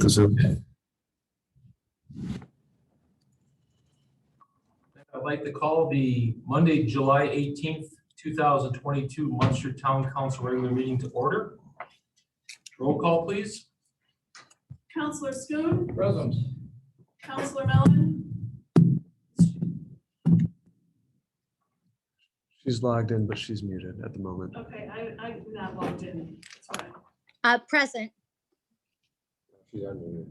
the Zoom. I'd like to call the Monday, July 18th, 2022 Munster Town Council regular meeting to order. Roll call, please. Councillor Schoen, Present. Councillor Mellon, She's logged in, but she's muted at the moment. okay, I'm not logged in, it's Present, She's unmuted.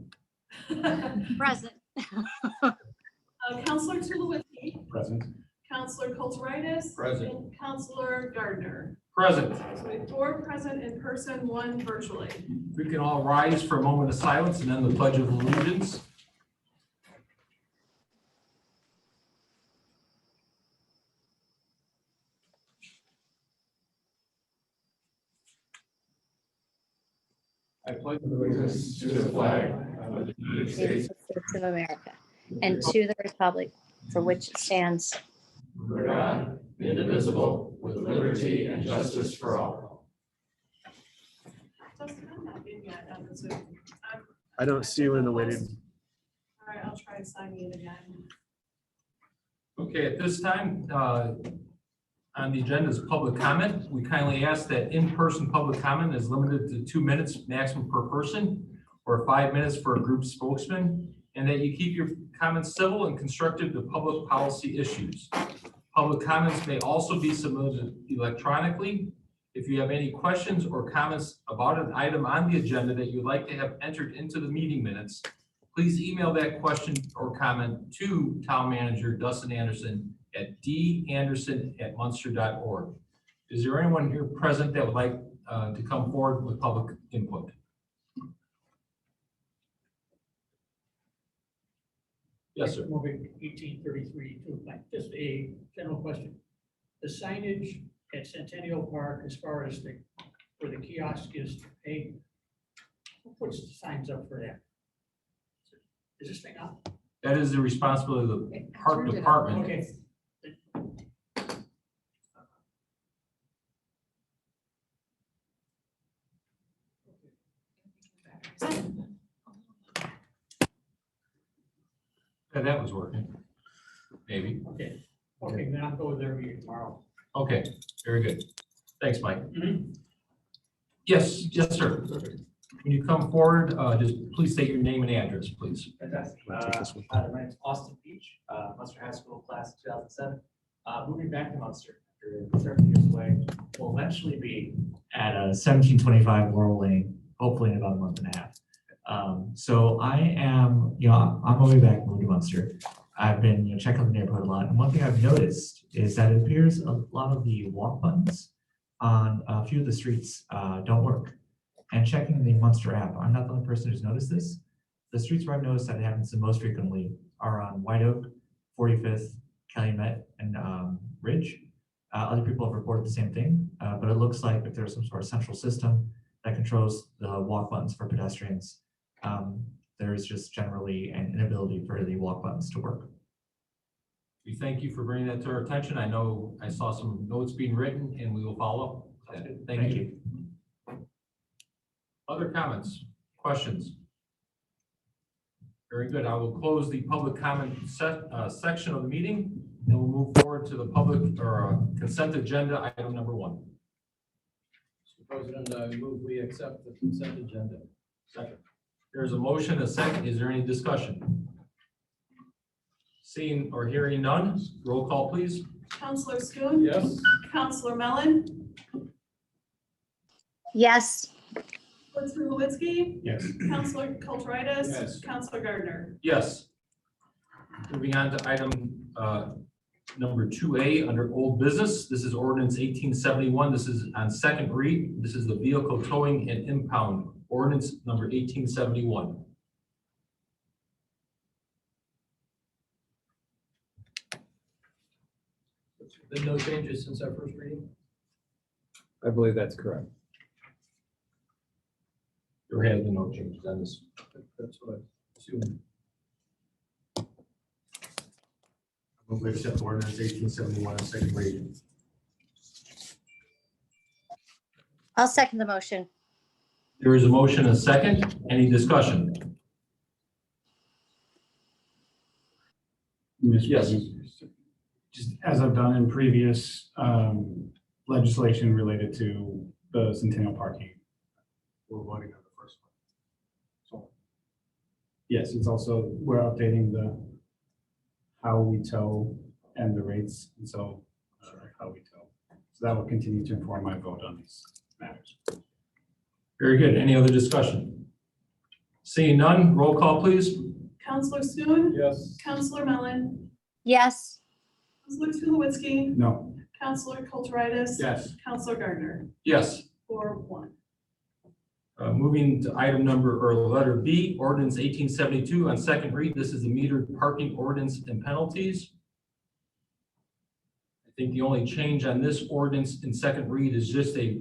fine. present. Councillor Tulowitzki, Present. Councillor Kulturitis. Present. And Councillor Gardner. Present. So we have 4 present in person, 1 virtually. We can all rise for a moment of silence and then the Pledge of Allegiance. I pledge allegiance to the flag of the United States States of America, and to the republic for which it stands, under God, indivisible, with liberty and justice for all. Justin, I'm not in yet on the Zoom. I don't see you in the waiting. All right, I'll try signing in again. Okay, at this time, on the agenda is public comment. We kindly ask that in-person public comment is limited to 2 minutes maximum per person, or 5 minutes for a group spokesman, and that you keep your comments civil and constructive to public policy issues. Public comments may also be submitted electronically. If you have any questions or comments about an item on the agenda that you'd like to have entered into the meeting minutes, please email that question or comment to Town Manager Dustin Anderson at danderson@munster.org. Is there anyone here present that would like to come forward with public input? Yes, sir. Moving 1833 to just a general question. The signage at Centennial Park, as far as where the kiosk is to pay, who puts the signs up for that? Is this thing up? That is the responsibility of the park department. Okay. Yeah, that was working. Maybe. Okay, okay, then I'll go there tomorrow. Okay, very good. Thanks, Mike. Mhm. Yes, yes, sir. When you come forward, just please state your name and address, please. Fantastic. I'll take this one. My name's Austin Beach, Munster High School class of 2007. Moving back to Munster after 30 years away, will eventually be at 1725 Laurel Lane, hopefully in about a month and a half. So I am, I'm on my way back, moving to Munster. I've been, checking out the neighborhood a lot. And one thing I've noticed is that it appears a lot of the walk buttons on a few of the streets don't work. And checking the Munster app, I'm not the only person who's noticed this. The streets where I've noticed that it happens the most frequently are on White Oak, 45th, Calumet, and Ridge. Other people have reported the same thing, but it looks like if there's some sort of central system that controls the walk buttons for pedestrians, there's just generally an inability for the walk buttons to work. We thank you for bringing that to our attention. I know I saw some notes being written and we will follow up. Thank you. Other comments, questions? Very good. I will close the public comment section of the meeting and we'll move forward to the public or consent agenda item number 1. Mr. President, I move we accept the consent agenda. Second. There's a motion, a second. Is there any discussion? Seeing or hearing none, roll call, please. Councillor Schoen. Yes. Councillor Mellon, Yes, Councillor Tulowitzki, Yes. Councillor Kulturitis. Yes. Councillor Gardner. Yes. Moving on to item number 2A under old business. This is ordinance 1871. This is on second read. This is the vehicle towing and impound ordinance number 1871. Been no changes since our first reading? I believe that's correct. There has been no changes on this. That's what I assumed. We accept ordinance 1871 on second read. I'll second the motion. There is a motion, a second. Any discussion? Mr. Yes. President, just as I've done in previous legislation related to the Centennial parking. We're voting on the first one. So, yes, it's also, we're updating the how we tow and the rates, and so how we tow. So that will continue to inform my vote on these matters. Very good. Any other discussion? Seeing none, roll call, please. Counselor Schoen. Yes. Counselor Mellon. yes, Counselor Tulowitzki. No, Counselor Kulturitis. Yes. Counselor Gardner. Yes. 4-1. Moving to item number, or letter B, ordinance 1872 on second read. This is the metered parking ordinance and penalties. I think the only change on this ordinance in second read is just a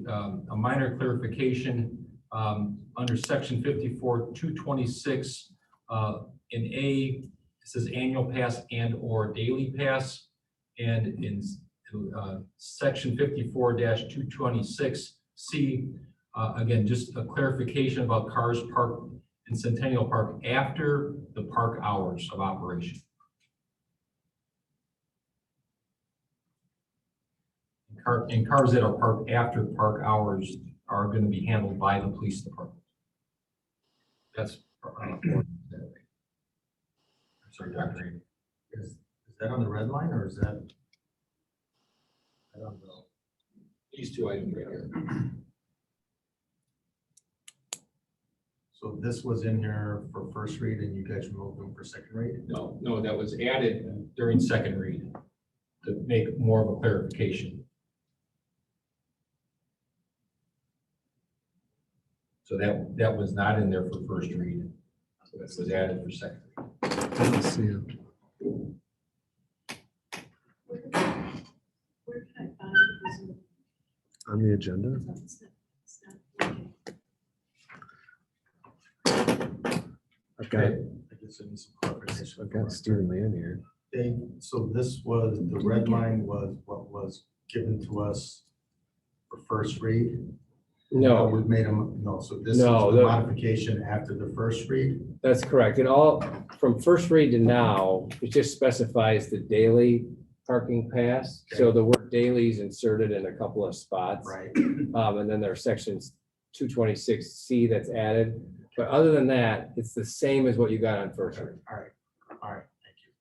minor clarification under section 54-226. In A, it says annual pass and or daily pass. And in section 54-226C, again, just a clarification about cars parked in Centennial Park after the park hours of operation. And cars that are parked after park hours are going to be handled by the police department. That's sorry, Dr. Amy. Is that on the red line or is that? I don't know. These two items right here. So this was in here for first read and you guys removed them for second read? No, that was added during second read to make more of a clarification. So that was not in there for first read. So that was added for second read. Let's see it. Where can I find this? On the agenda. It's not working. I've got, I guess I need some clarification. I've got Stephen Lee in here. Okay, so this was, the red line was what was given to us for first read? No, We've made them, no, so this is No, the the- modification after the first read? that's correct. And all, from first read to now, it just specifies the daily parking pass. So the word daily is inserted in a couple of spots. Right. And then there are sections 226C that's added. But other than that, it's the same as what you got on first read. All right, thank you.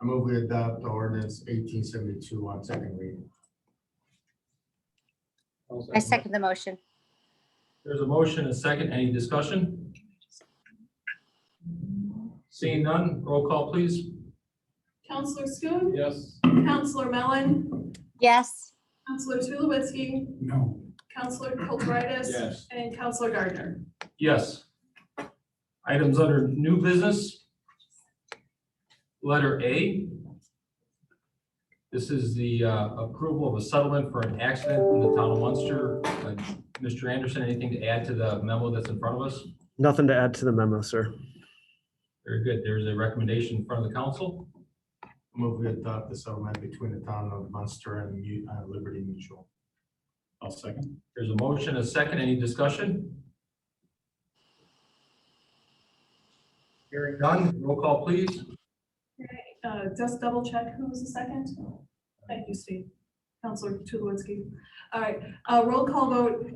I move we adopt ordinance 1872 on second read. I second the motion. There's a motion and a second. Any discussion? Seeing none, roll call, please. Counselor Schoen. Yes. Counselor Mellon. Yes, Counselor Tulowitzki. no, Counselor Kulturitis. Yes. And Counselor Gardner. Yes. Items under new business. Letter A. This is the approval of a settlement for an accident in the town of Munster. Mr. Anderson, anything to add to the memo that's in front of us? Nothing to add to the memo, sir. Very good. There's a recommendation in front of the council. I move we adopt the settlement between the town of Munster and Liberty Mutual. I'll second. There's a motion, a second. Any discussion? Hearing none, roll call, please. Just double check who was the second. Thank you, Steve. Counselor Tulowitzki. All right, roll call vote.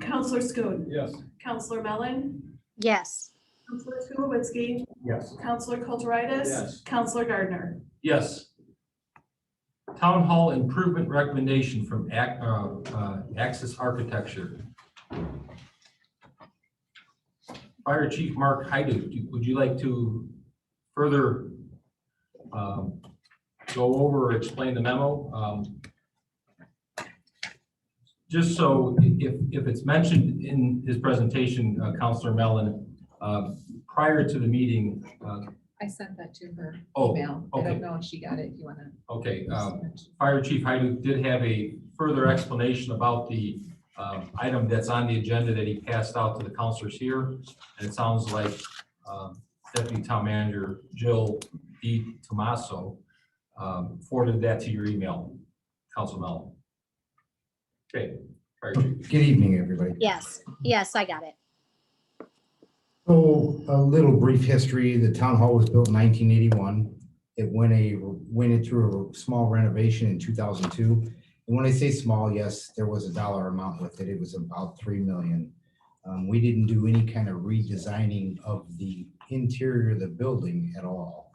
Counselor Schoen. Yes. Counselor Mellon. yes, Counselor Tulowitzki. Yes. Counselor Kulturitis. Yes. Counselor Gardner. Yes. Town Hall improvement recommendation from Axis Architecture. Fire Chief Mark Hyde, would you like to further go over or explain the memo? Just so if it's mentioned in his presentation, Councilor Mellon, prior to the meeting, I sent that to her Oh, email. I okay. don't know if she got it. You want to? okay, Fire Chief Hyde did have a further explanation about the item that's on the agenda that he passed out to the councilors here. And it sounds like Deputy Town Manager Jill D. Tomaso forwarded that to your email, Council Mellon. Okay, Fire Chief. Good evening, everybody. yes, I got it. So a little brief history. The town hall was built in 1981. It went through a small renovation in 2002. And when I say small, yes, there was a dollar amount with it. It was about 3 million. We didn't do any kind of redesigning of the interior of the building at all.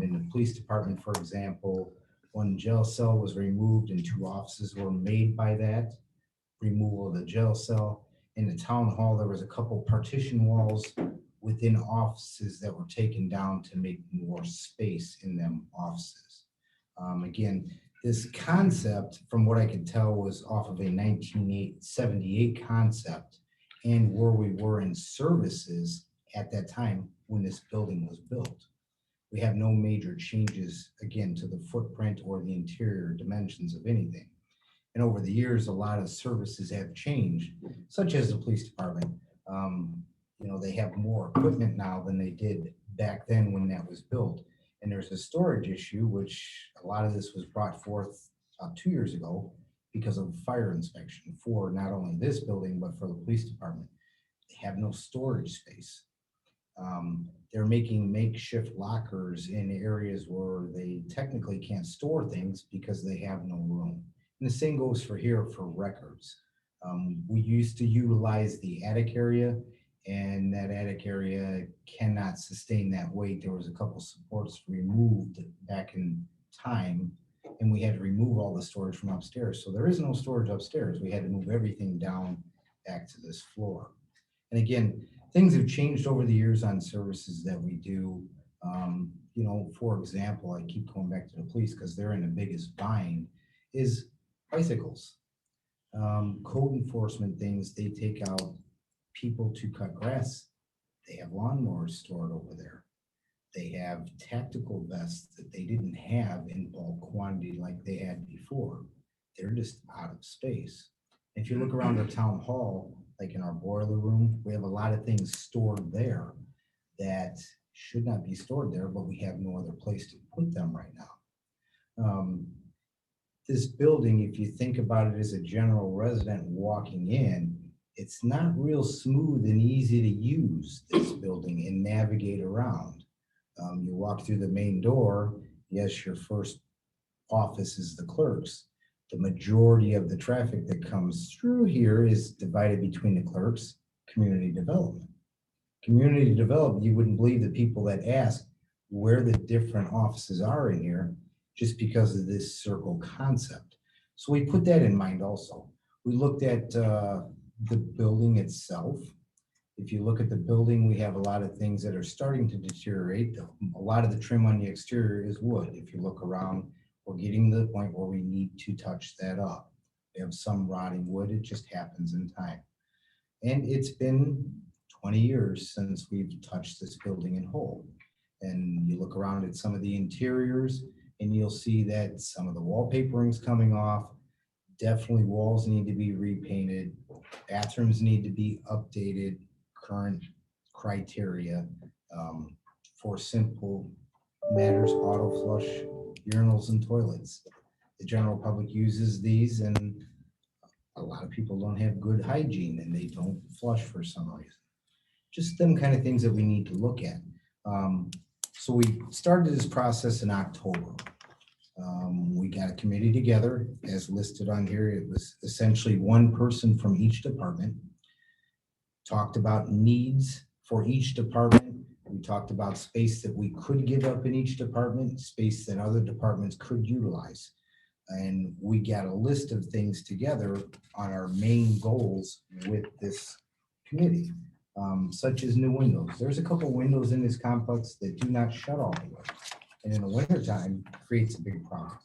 In the police department, for example, one jail cell was removed and 2 offices were made by that removal of the jail cell. In the town hall, there was a couple partition walls within offices that were taken down to make more space in them offices. Again, this concept, from what I could tell, was off of a 1978 concept and where we were in services at that time when this building was built. We have no major changes, again, to the footprint or the interior dimensions of anything. And over the years, a lot of services have changed, such as the police department. They have more equipment now than they did back then when that was built. And there's a storage issue, which a lot of this was brought forth 2 years ago because of fire inspection for not only this building, but for the police department. They have no storage space. They're making makeshift lockers in areas where they technically can't store things because they have no room. And the same goes for here for records. We used to utilize the attic area, and that attic area cannot sustain that weight. There was a couple supports removed back in time, and we had to remove all the storage from upstairs. So there is no storage upstairs. We had to move everything down back to this floor. And again, things have changed over the years on services that we do. For example, I keep going back to the police because they're in the biggest bind, is bicycles. Code enforcement things, they take out people to cut grass. They have lawnmowers stored over there. They have tactical vests that they didn't have in bulk quantity like they had before. They're just out of space. If you look around the town hall, like in our boiler room, we have a lot of things stored there that should not be stored there, but we have no other place to put them right now. This building, if you think about it as a general resident walking in, it's not real smooth and easy to use this building and navigate around. You walk through the main door. Yes, your first office is the clerk's. The majority of the traffic that comes through here is divided between the clerks, community development. Community development, you wouldn't believe the people that ask where the different offices are in here just because of this circle concept. So we put that in mind also. We looked at the building itself. If you look at the building, we have a lot of things that are starting to deteriorate. A lot of the trim on the exterior is wood. If you look around, we're getting to the point where we need to touch that up. We have some rotting wood, it just happens in time. And it's been 20 years since we've touched this building in whole. And you look around at some of the interiors and you'll see that some of the wallpapering's coming off. Definitely walls need to be repainted. Bathrooms need to be updated, current criteria for simple matters, auto flush, urinals and toilets. The general public uses these and a lot of people don't have good hygiene and they don't flush for some reason. Just them kind of things that we need to look at. So we started this process in October. We got a committee together as listed on here. It was essentially one person from each department. Talked about needs for each department. We talked about space that we could give up in each department, space that other departments could utilize. And we got a list of things together on our main goals with this committee, such as new windows. There's a couple windows in this complex that do not shut all the way. And in the wintertime, creates a big problem.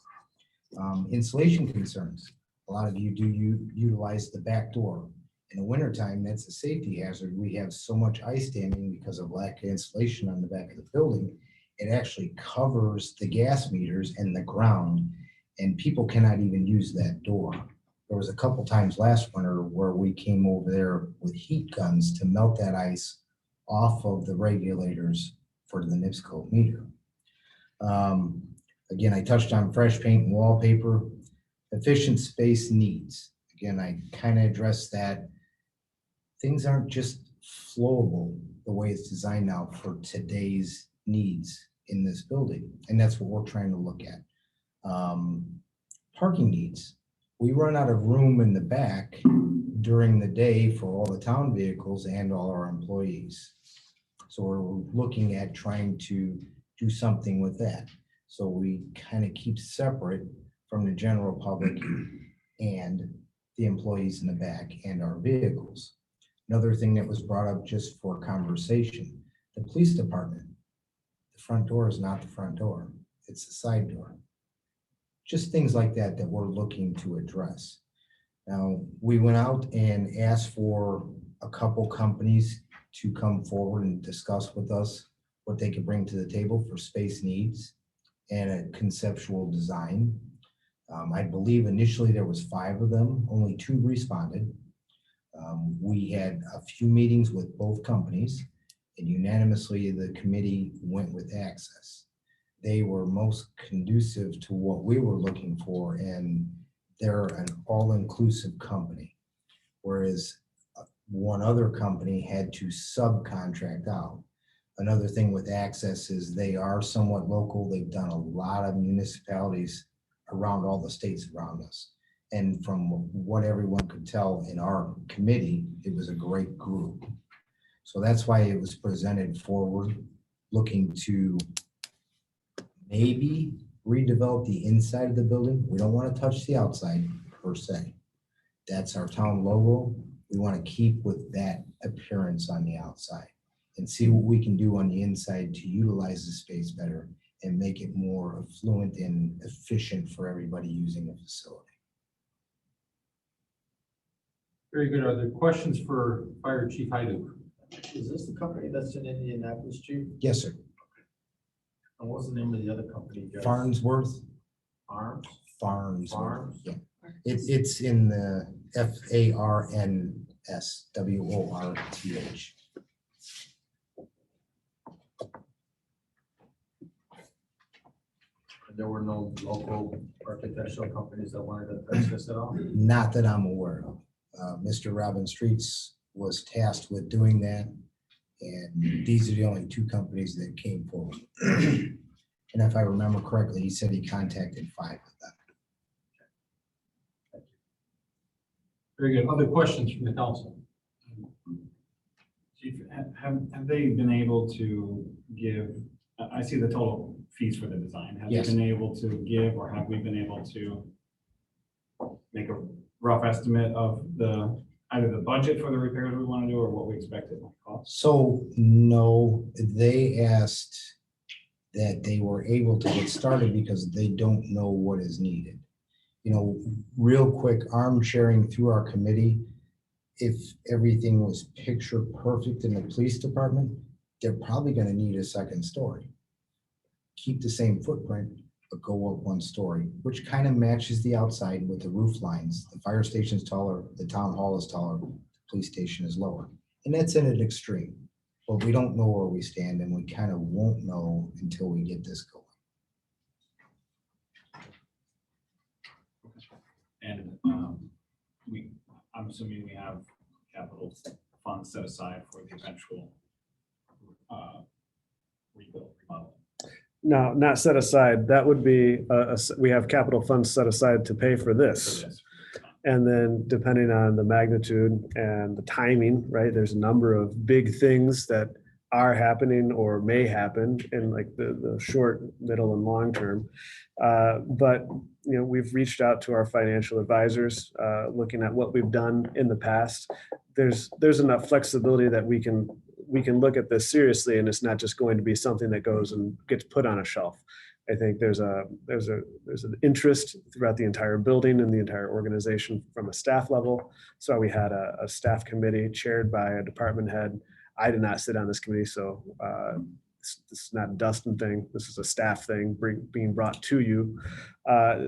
Insulation concerns. A lot of you do utilize the back door. In the wintertime, that's a safety hazard. We have so much ice damming because of lack of insulation on the back of the building. It actually covers the gas meters and the ground, and people cannot even use that door. There was a couple times last winter where we came over there with heat guns to melt that ice off of the regulators for the NIPSCO meter. Again, I touched on fresh paint and wallpaper. Efficient space needs. Again, I kind of addressed that. Things aren't just flowable the way it's designed now for today's needs. in this building, and that's what we're trying to look at. Parking needs. We run out of room in the back during the day for all the town vehicles and all our employees. So we're looking at trying to do something with that. So we kind of keep separate from the general public and the employees in the back and our vehicles. Another thing that was brought up just for conversation, the police department. The front door is not the front door, it's the side door. Just things like that that we're looking to address. Now, we went out and asked for a couple companies to come forward and discuss with us what they could bring to the table for space needs and a conceptual design. I believe initially there was 5 of them, only 2 responded. We had a few meetings with both companies, and unanimously the committee went with Access. They were most conducive to what we were looking for, and they're an all-inclusive company. Whereas one other company had to subcontract out. Another thing with Access is they are somewhat local. They've done a lot of municipalities around all the states around us. And from what everyone could tell in our committee, it was a great group. So that's why it was presented forward, looking to maybe redevelop the inside of the building. We don't want to touch the outside per se. That's our town logo. We want to keep with that appearance on the outside and see what we can do on the inside to utilize the space better and make it more affluent and efficient for everybody using the facility. Very good. Are there questions for Fire Chief Hyduk? Is this the company that's in Indianapolis, Chief? Yes, sir. And what's the name of the other company? you guys- Farnsworth. Farms? Farnsworth. Farms? Yeah. It's in the FARNSWORTH. There were no local architectural companies that wanted to touch this at all? Not that I'm aware of. Mr. Robin Streets was tasked with doing that. And these are the only 2 companies that came forward. And if I remember correctly, he said he contacted 5 of them. Very good. Other questions from the council? Chief, have they been able to give, I see the total fees for the design. Have they Yes. been able to give, or have we been able to make a rough estimate of either the budget for the repairs we want to do or what we expect it might cost? So no, they asked that they were able to get started because they don't know what is needed. You know, real quick, arm sharing through our committee, if everything was picture perfect in the police department, they're probably going to need a 2nd story. Keep the same footprint, but go up 1 story, which kind of matches the outside with the roof lines. The fire station is taller, the town hall is taller, the police station is lower. And that's in an extreme. But we don't know where we stand, and we kind of won't know until we get this going. And I'm assuming we have capital funds set aside for the eventual rebuild, remodel. No, not set aside. That would be, we have capital funds set aside to pay for this. And then depending on the magnitude and the timing, right, there's a number of big things that are happening or may happen in like the short, middle, and long term. But, you know, we've reached out to our financial advisors, looking at what we've done in the past. There's enough flexibility that we can look at this seriously, and it's not just going to be something that goes and gets put on a shelf. I think there's an interest throughout the entire building and the entire organization from a staff level. So we had a staff committee chaired by a department head. I did not sit on this committee, so this is not a Dustin thing. This is a staff thing being brought to you.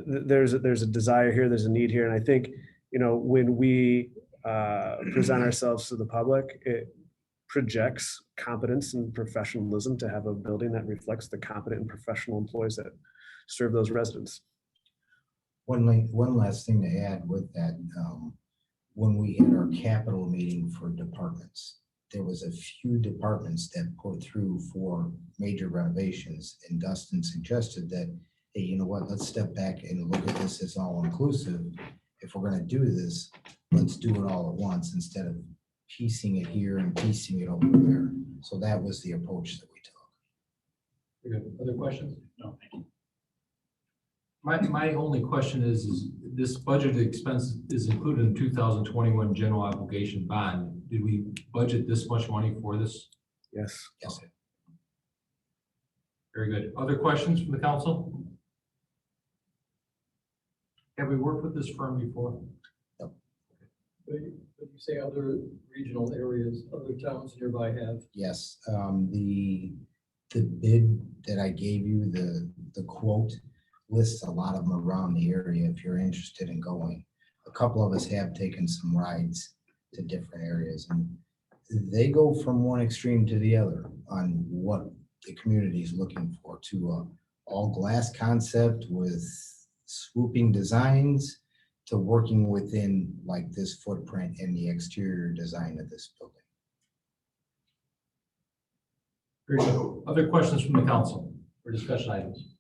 There's a desire here, there's a need here, and I think, you know, when we present ourselves to the public, it projects competence and professionalism to have a building that reflects the competent and professional employees that serve those residents. One last thing to add with that, when we had our capital meeting for departments, there was a few departments that put through for major renovations, and Dustin suggested that, hey, you know what, let's step back and look at this as all inclusive. If we're gonna do this, let's do it all at once instead of piecing it here and piecing it over there. So that was the approach that we took. Very good. Other questions? No, thank you. My only question is this budgeted expense is included in 2021 general obligation bond. Did we budget this much money for this? Yes. Yes. Very good. Other questions from the council? Have we worked with this firm before? But you say other regional areas, other towns nearby have. Yes, the bid that I gave you, the quote lists a lot of them around the area if you're interested in going. A couple of us have taken some rides to different areas, and they go from one extreme to the other on what the community is looking for, to a all glass concept with swooping designs to working within like this footprint and the exterior design of this building. Very good. Other questions from the council or discussion items?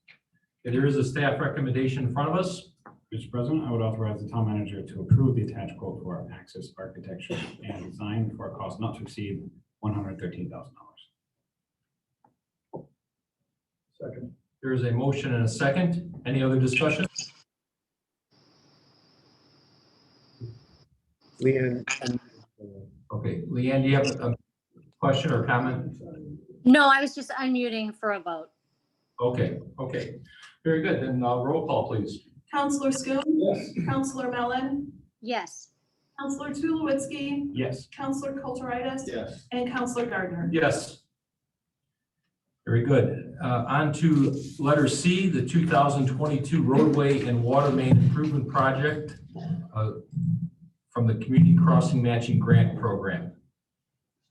Okay, there is a staff recommendation in front of us. Mr. President, I would authorize the town manager to approve the attached quote for Access Architecture and Design for a cost not to exceed $113,000. Second. There is a motion and a second. Any other discussion? Leanne. Okay, Leanne, do you have a question or comment? No, I was just unmuting for a vote. Okay, very good. Then roll call, please. Counselor Schoen. Yes. Counselor Mellon. Yes. Counselor Tulowitzki. Yes. Counselor Kulturitis. Yes. And Counselor Gardner. Yes. Very good. On to letter C, the 2022 roadway and water main improvement project from the Community Crossing Matching Grant Program.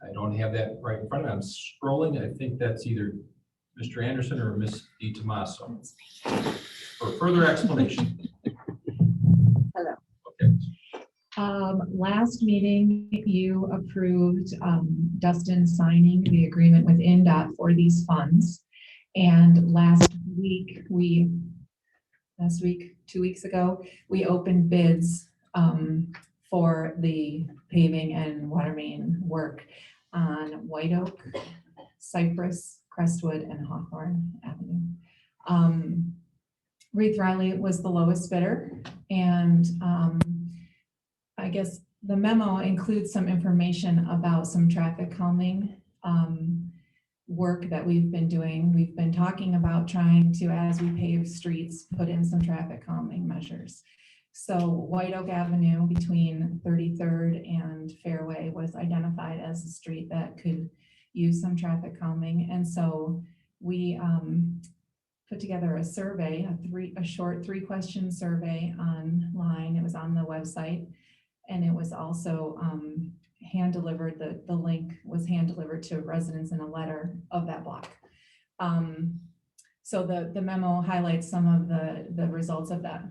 I don't have that right in front of me. I'm scrolling. I think that's either Mr. Anderson or Ms. DiTomaso. For further explanation. Hello. Okay. Last meeting, you approved Dustin signing the agreement with NDOT for these funds. And last week, 2 weeks ago, we opened bids for the paving and water main work on White Oak, Cypress, Crestwood, and Hawthorne Avenue. Reith Riley was the lowest bidder, and I guess the memo includes some information about some traffic calming work that we've been doing. We've been talking about trying to, as we pave streets, put in some traffic calming measures. So White Oak Avenue between 33rd and Fairway was identified as a street that could use some traffic calming. And so we put together a survey, a short 3-question survey online. It was on the website, and it was also hand delivered. The link was hand delivered to residents in a letter of that block. So the memo highlights some of the results of that.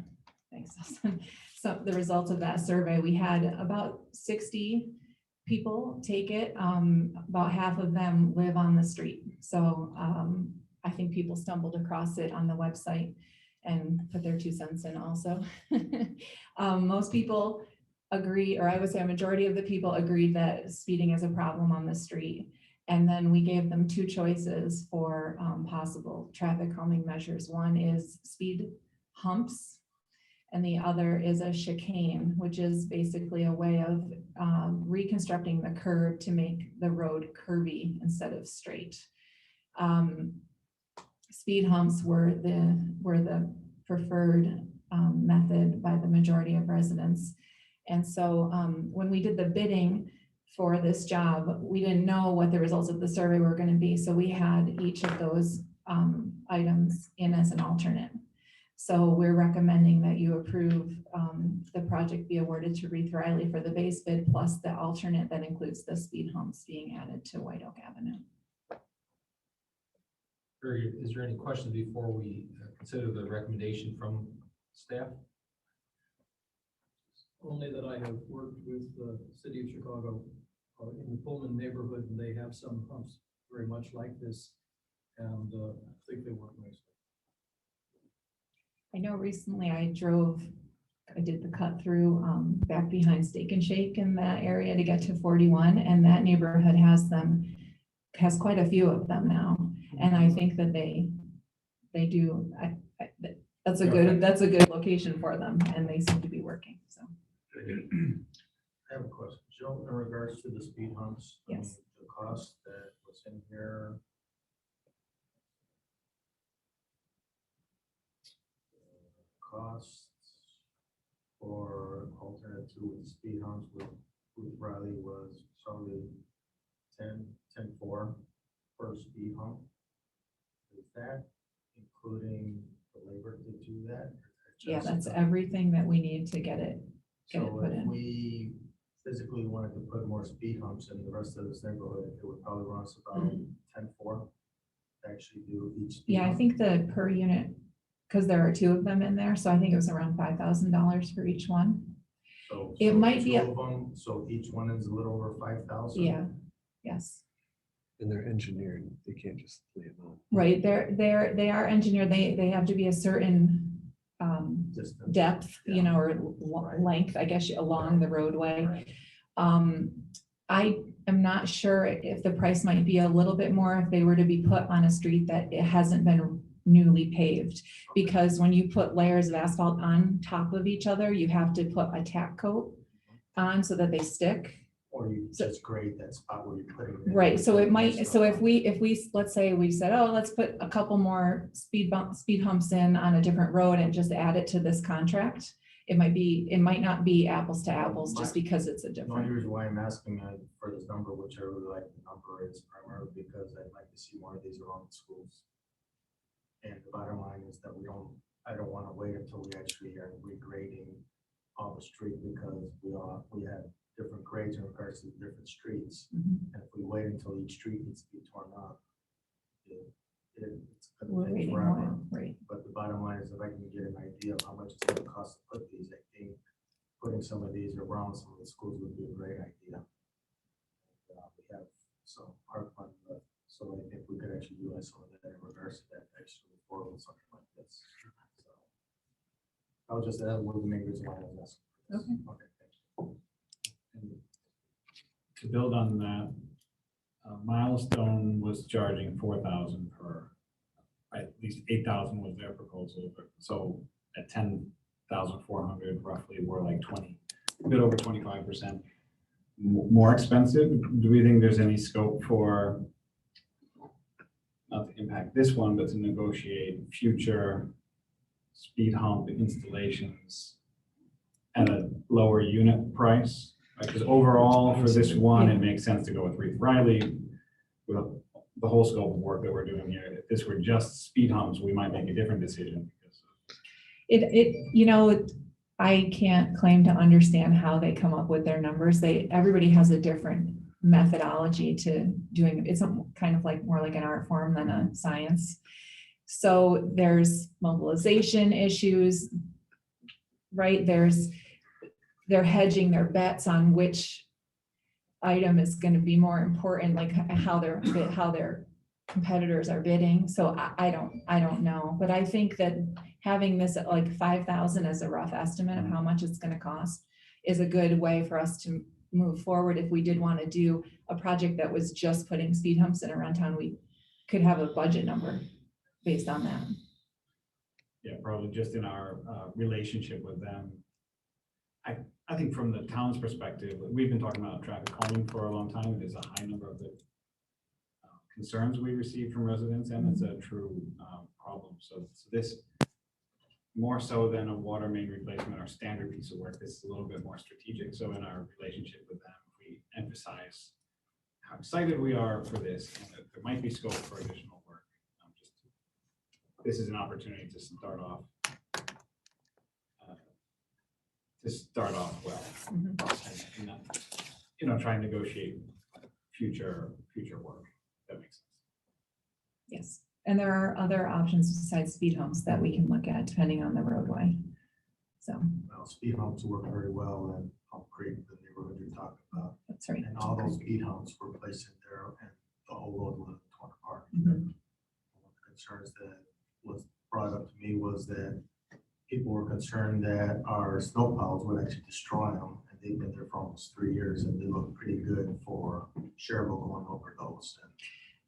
Thanks, Dustin. So the results of that survey, we had about 60 people take it. About half of them live on the street. So I think people stumbled across it on the website and put their 2 cents in also. Most people agree, or I would say a majority of the people agreed that speeding is a problem on the street. And then we gave them 2 choices for possible traffic calming measures. One is speed humps, and the other is a chicane, which is basically a way of reconstructing the curb to make the road curvy instead of straight. Speed humps were the preferred method by the majority of residents. And so when we did the bidding for this job, we didn't know what the results of the survey were going to be. So we had each of those items in as an alternate. So we're recommending that you approve the project be awarded to Reith Riley for the base bid plus the alternate that includes the speed humps being added to White Oak Avenue. Is there any questions before we consider the recommendation from staff? Only that I have worked with the city of Chicago in the Pullman neighborhood, and they have some pumps very much like this, and I think they work nicely. I know recently I did the cut through back behind Steak and Shake in that area to get to 41, and that neighborhood has quite a few of them now. And I think that they do, that's a good location for them, and they seem to be working, so. I have a question, Joe, in regards to the speed humps. Yes. The cost that was in here. Costs for alternate to with speed humps with Riley was probably 10.4 per speed hump. Is that including the labor to do that? Yeah, that's everything that we need to get it So put if in. we physically wanted to put more speed humps in the rest of this neighborhood, it would probably run us about 10.4 to actually do each. speed Yeah, I hump. think the per unit, because there are two of them in there, so I think it was around $5,000 for each one. So it might be two a- of them, so each one is a little over 5,000. Yeah, yes. And they're engineered. They can't just lay them on. Right, they are engineered, they have to be a certain Distance. depth, you Yeah. know, or length, I guess, along the roadway. I am not sure if the price might be a little bit more if they were to be put on a street that it hasn't been newly paved. Because when you put layers of asphalt on top of each other, you have to put a tack coat on so that they stick. Or you just grade that spot where you're putting it. Right, so it might, so if we, let's say we said, oh, let's put a couple more speed humps in on a different road and just add it to this contract, it might not be apples to apples just because it's a The only different. reason why I'm asking for this number, which I really like the number, is primarily because I'd like to see more of these around the schools. And the bottom line is that I don't want to wait until we actually are regrading all the street, because we have different grades in regards to different streets. Mhm. And if we wait until each street needs to be torn up, it's We're gonna take waiting forever. more, right? But the bottom line is, if I can get an idea of how much it's gonna cost to put these, I think putting some of these around some of the schools would be a great idea. We have some park fund left, so I think we could actually utilize some of that in regards to that, actually, forward with something like this. So I was just, that was the main reason why I was asking. for this. Okay, thank you. And to build on that, Milestone was charging 4,000 per, at least 8,000 was their proposal, but so at 10,400 roughly, we're like 20, a bit over 25% more expensive. Do we think there's any scope for, not to impact this one, but to negotiate future speed hump installations at a lower unit price? Because overall, for this one, it makes sense to go with Reeve Riley with the whole scope of work that we're doing here. If this were just speed humps, we might make a different decision. You know, I can't claim to understand how they come up with their numbers. Everybody has a different methodology to doing, it's kind of like more like an art form than a science. So there's mobilization issues, right? They're hedging their bets on which item is going to be more important, like how their competitors are bidding. So I don't know, but I think that having this at like 5,000 as a rough estimate of how much it's going to cost is a good way for us to move forward. If we did want to do a project that was just putting speed humps in around town, we could have a budget number based on that. Yeah, probably just in our relationship with them. I think from the town's perspective, we've been talking about traffic calming for a long time. It is a high number of the concerns we receive from residents, and it's a true problem. So this, more so than a water main replacement or standard piece of work, this is a little bit more strategic. So in our relationship with them, we emphasize how excited we are for this, and that there might be scope for additional work. This is an opportunity to start off well, and try and negotiate future work. That makes sense. Yes, and there are other options besides speed humps that we can look at depending on the roadway. So Well, speed humps work very well and upgrade the neighborhood you're talking about. That's right. And all those speed humps were placed in there and the whole road was torn apart. Mhm. One of the concerns that was brought up to me was that people were concerned that our snowplows would actually destroy them. And they've been there for almost 3 years and they look pretty good for Sherrill going over those. And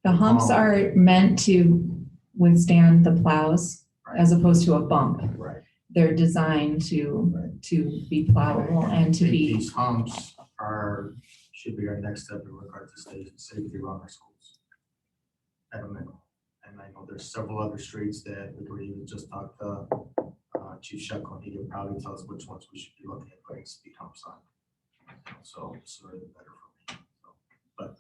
The humps are meant to withstand the plows as opposed to a bump. right. They're designed to be plowable and to I think be, these humps should be our next step in regard to safety around our schools. At a minimum. And I know there's several other streets that we just talked to Chief Shekel, and he can probably tell us which ones we should be looking at putting speed humps on. So the sooner the better for me. So, but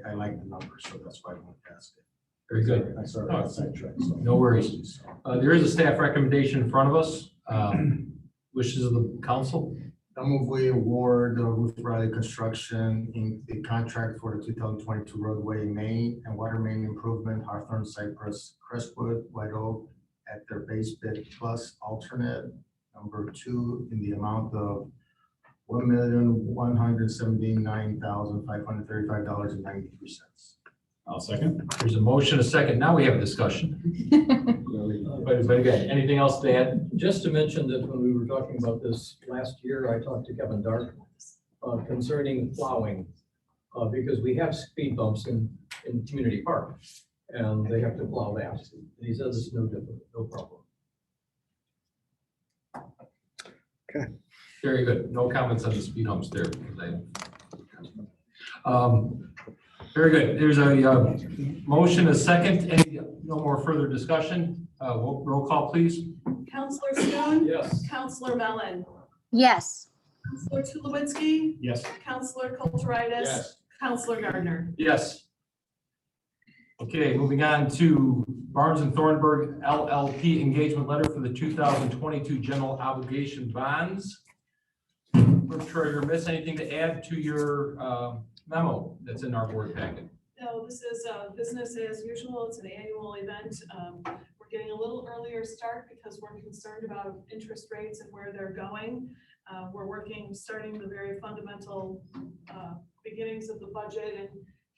I like the numbers, so that's why I want to ask it. Very good. I sort of got sidetracked. So. No worries. There is a staff recommendation in front of us. Wishes of the council. I move we award Ruth Riley Construction in the contract for the 2022 roadway main and water main improvement, Hawthorne, Cypress, Crestwood, White Oak at their base bid plus alternate number 2 in the amount of $1,179,535.93. I'll second. There's a motion, a second. Now we have a discussion. But again, anything else to add? Just to mention that when we were talking about this last year, I talked to Kevin Dark concerning plowing, because we have speed bumps in Community Park, and they have to plow that. And he says it's no different, no problem. Very good. No comments on the speed humps there. Very good. There's a motion, a second. Any, no more further discussion. Roll call, please. Counselor Schoen. Yes. Counselor Mellon. Yes. Counselor Tulowitzki. Yes. Counselor Kulturitis. Yes. Counselor Gardner. Yes. Okay, moving on to Barnes and Thornburg LLP engagement letter for the 2022 general obligation bonds. Clerk Treasurer, miss anything to add to your memo that's in our board packet? No, this is business as usual. It's an annual event. We're getting a little earlier start because we're concerned about interest rates and where they're going. We're starting the very fundamental beginnings of the budget and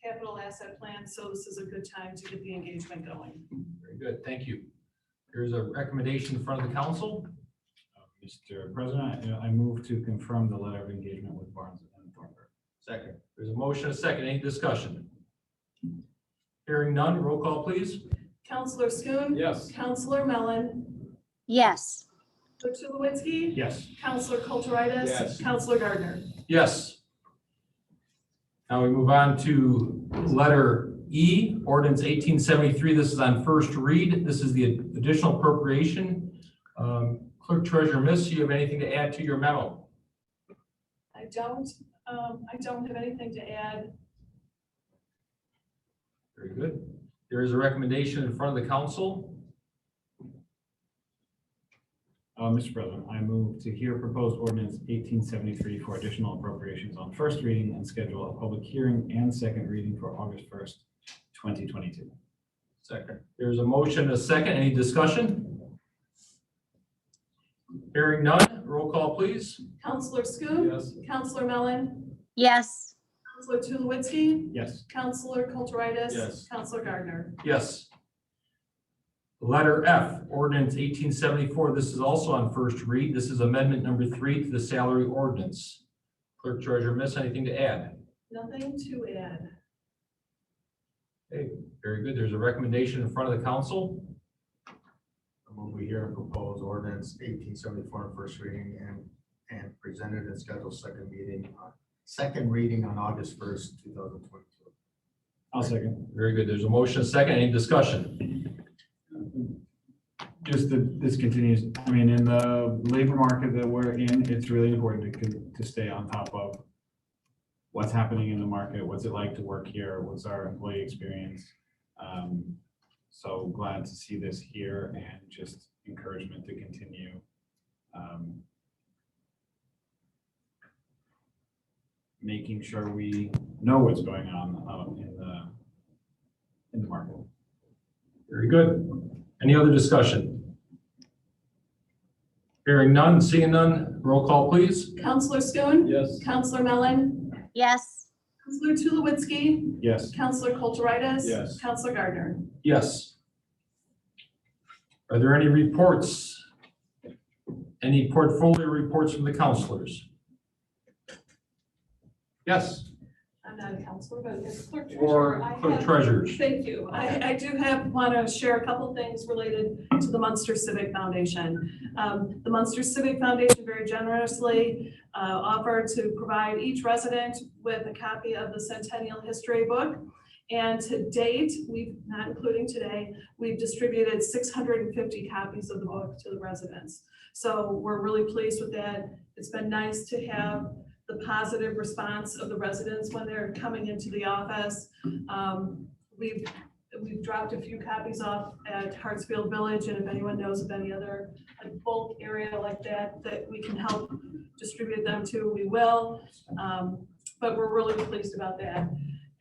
capital asset plan. So this is a good time to get the engagement going. Very good, thank you. There's a recommendation in front of the council. Mr. President, I move to confirm the letter of engagement with Barnes and Thornburg. Second. There's a motion, a second. Any discussion? Hearing none, roll call, please. Counselor Schoen. Yes. Counselor Mellon. Yes. Counselor Tulowitzki. Yes. Counselor Kulturitis. Yes. Counselor Gardner. Yes. Now we move on to letter E, ordinance 1873. This is on first read. This is the additional appropriation. Clerk Treasurer Miss, you have anything to add to your memo? I don't have anything to add. Very good. There is a recommendation in front of the council. Mr. President, I move to hear proposed ordinance 1873 for additional appropriations on first reading and schedule a public hearing and second reading for August 1st, 2022. Second. There's a motion, a second. Any discussion? Hearing none, roll call, please. Counselor Schoen. Yes. Counselor Mellon. Yes. Counselor Tulowitzki. Yes. Counselor Kulturitis. Yes. Counselor Gardner. Yes. Letter F, ordinance 1874. This is also on first read. This is amendment number 3 to the salary ordinance. Clerk Treasurer Miss, anything to add? Nothing to add. Okay, very good. There's a recommendation in front of the council. I move we hear proposed ordinance 1874 on first reading and presented and scheduled second reading on August 1st, 2022. I'll second. Very good. There's a motion, a second. Any discussion? Just that this continues, I mean, in the labor market that we're in, it's really important to stay on top of what's happening in the market, what's it like to work here, what's our employee experience. So glad to see this here and just encouragement to continue. Making sure we know what's going on in the market. Very good. Any other discussion? Hearing none, seeing none, roll call, please. Counselor Schoen. Yes. Counselor Mellon. Yes. Counselor Tulowitzki, Yes. Counselor Kulturitis. Yes. Counselor Gardner. Yes. Are there any reports? Any portfolio reports from the counselors? Yes. I'm not a counselor, but as clerk Or treasurer, I clerk have. treasurers? Thank you. I do want to share a couple things related to the Munster Civic Foundation. The Munster Civic Foundation very generously offered to provide each resident with a copy of the Centennial History Book. And to date, not including today, we've distributed 650 copies of the book to the residents. So we're really pleased with that. It's been nice to have the positive response of the residents when they're coming into the office. We've dropped a few copies off at Hartsfield Village, and if anyone knows of any other bulk area like that we can help distribute them to, we will. But we're really pleased about that.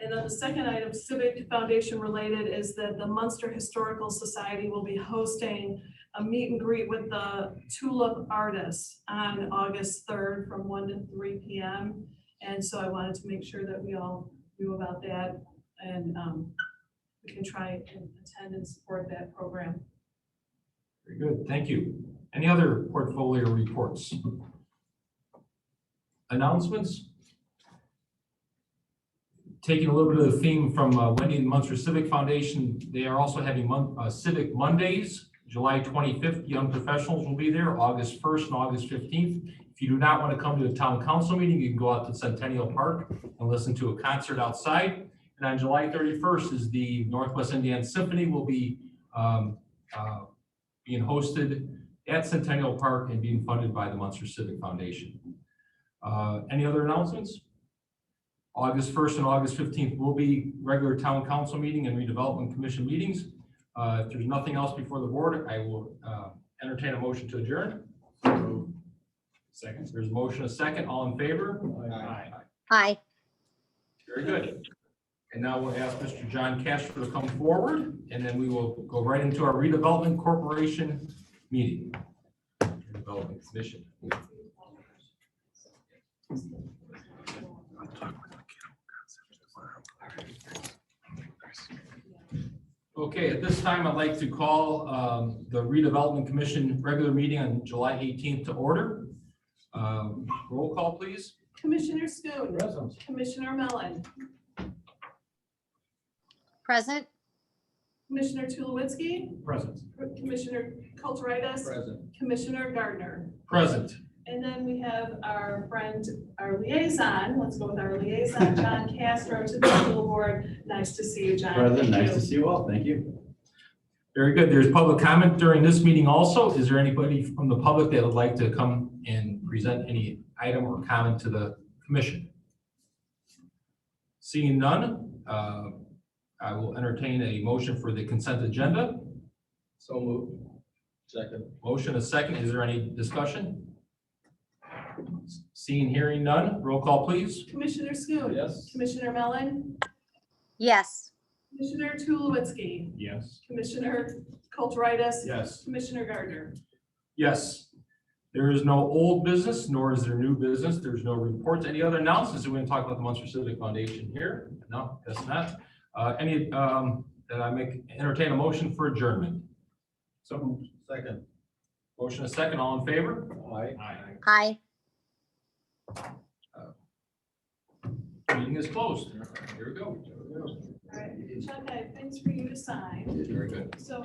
And then the second item, Civic Foundation related, is that the Munster Historical Society will be hosting a meet and greet with the tulip artists on August 3rd from 1 to 3 p.m. And so I wanted to make sure that we all knew about that, and we can try and attend and support that program. Very good, thank you. Any other portfolio reports? Announcements? Taking a little bit of the theme from Wendy and Munster Civic Foundation, they are also having Civic Mondays. July 25th, young professionals will be there, August 1st and August 15th. If you do not want to come to a town council meeting, you can go out to Centennial Park and listen to a concert outside. And on July 31st is the Northwest Indiana Symphony will be being hosted at Centennial Park and being funded by the Munster Civic Foundation. Any other announcements? August 1st and August 15th will be regular town council meeting and redevelopment commission meetings. If there's nothing else before the board, I will entertain a motion to adjourn. Second. There's a motion, a second. All in favor? Aye. Aye. Very good. And now we'll ask Mr. John Castro to come forward, and then we will go right into our redevelopment corporation meeting. Redevelopment Commission. Okay, at this time, I'd like to call the Redevelopment Commission regular meeting on July 18th to order. Roll call, please. Commissioner Schoon. Present. Commissioner Mellon. Present. Commissioner Tulowitzki. Present. Commissioner Kulturitis. Present. Commissioner Gardner. Present. And then we have our friend, our liaison, let's go with our liaison, John Castro, to the school board. Nice to see you, John. Present, Thank nice you. to see you all. Thank you. Very good. There's public comment during this meeting also. Is there anybody from the public that would like to come and present any item or comment to the commission? Seeing none, I will entertain a motion for the consent agenda. So moved. Second. Motion, a second. Is there any discussion? Seeing, hearing none, roll call, please. Commissioner Schoon. Yes. Commissioner Mellon. Yes. Commissioner Tulowitzki. Yes. Commissioner Kulturitis. Yes. Commissioner Gardner. Yes. There is no old business, nor is there new business. There's no reports. Any other announcements? We're going to talk about the Munster Civic Foundation here. No, that's not. Any that I entertain a motion for adjournment. So second. Motion a second. All in favor? Aye. Aye. Meeting is closed. Here we go. All right, Chuck, I have things for you to sign. Very good. So